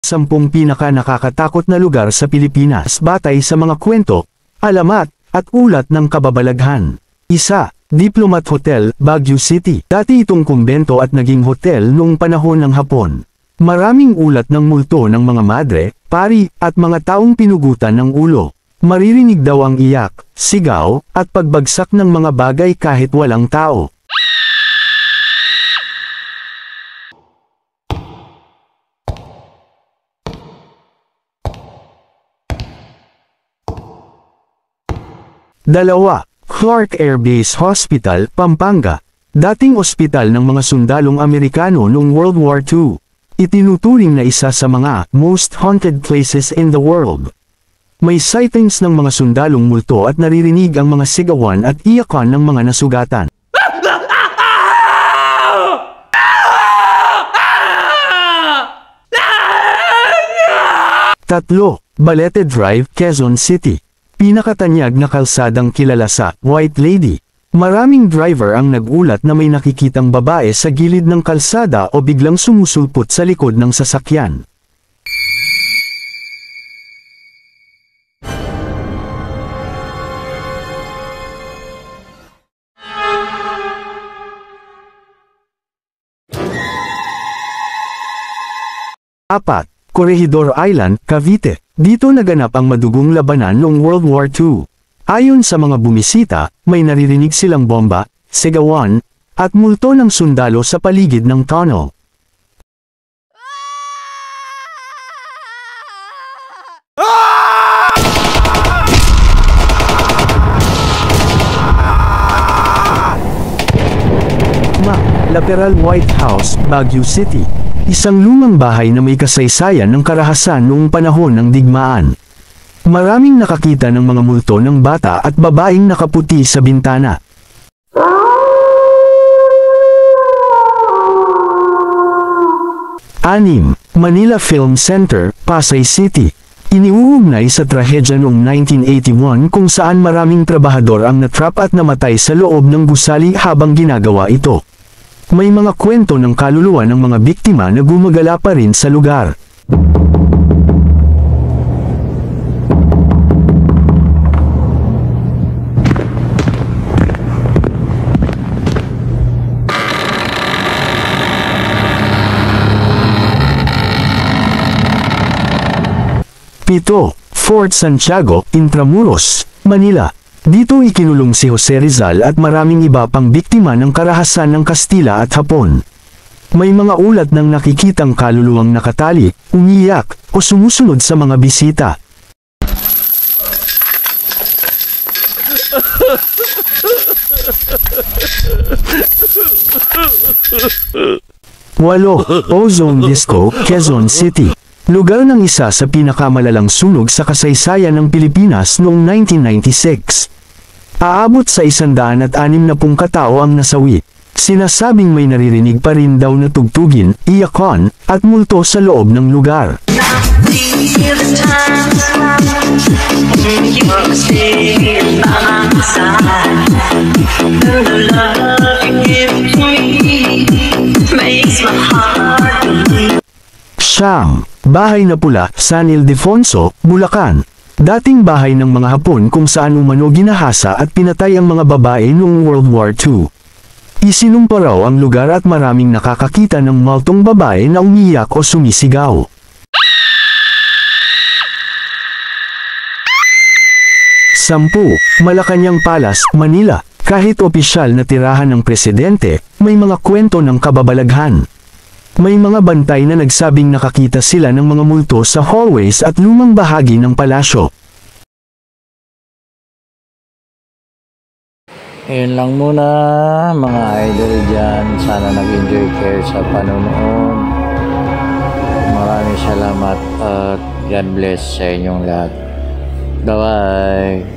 10 pinaka-nakakatakot na lugar sa Pilipinas batay sa mga kwento, alamat, at ulat ng kababalaghan. 1. Diplomat Hotel, Baguio City. Dati itong kumbento at naging hotel noong panahon ng Hapon. Maraming ulat ng multo ng mga madre, pari, at mga taong pinugutan ng ulo. Maririnig daw ang iyak, sigaw, at pagbagsak ng mga bagay kahit walang tao. Dalawa, Clark Air Base Hospital, Pampanga. Dating ospital ng mga sundalong Amerikano noong World War II. Itinuturing na isa sa mga most haunted places in the world. May sightings ng mga sundalong multo at naririnig ang mga sigawan at iyakan ng mga nasugatan. 3. Balete Drive, Quezon City. Pinakatanyag na kalsadang kilala sa White Lady. Maraming driver ang nagulat na may nakikitang babae sa gilid ng kalsada o biglang sumusulpot sa likod ng sasakyan. Apat, Corregidor Island, Cavite. Dito naganap ang madugong labanan noong World War II. Ayon sa mga bumisita, may naririnig silang bomba, sigawan, at multo ng sundalo sa paligid ng tunnel. Laperal White House, Baguio City. Isang lumang bahay na may kasaysayan ng karahasan noong panahon ng digmaan. Maraming nakakita ng mga multo ng bata at babaeng nakaputi sa bintana. 6. Manila Film Center, Pasay City. Iniuugnay sa trahedya noong 1981 kung saan maraming trabahador ang natrap at namatay sa loob ng gusali habang ginagawa ito. May mga kwento ng kaluluwa ng mga biktima na gumagala pa rin sa lugar. Pito, Fort Santiago, Intramuros, Manila. Dito ikinulong si Jose Rizal at maraming iba pang biktima ng karahasan ng Kastila at Hapon. May mga ulat ng nakikitang kaluluwang nakatali, umiyak, o sumusunod sa mga bisita. 8. Ozone Disco, Quezon City. Lugar ng isa sa pinakamalalang sunog sa kasaysayan ng Pilipinas noong 1996. Aabot sa 160 katao ang nasawi. Sinasabing may naririnig pa rin daw na tugtugin, iyakan, at multo sa loob ng lugar. Siyam, Bahay na Pula, San Ildefonso, Bulacan. Dating bahay ng mga Hapon kung saan umano ginahasa at pinatay ang mga babae noong World War II. Isinumpa raw ang lugar at maraming nakakakita ng multong babae na umiyak o sumisigaw. 10. Malacanang Palace, Manila. Kahit opisyal na tirahan ng presidente, may mga kwento ng kababalaghan. May mga bantay na nagsabing nakakita sila ng mga multo sa hallways at lumang bahagi ng palasyo. Ayun lang muna mga idol dyan. Sana nag-enjoy kayo sa panonood. Maraming salamat at God bless sa inyong lahat. Bye-bye!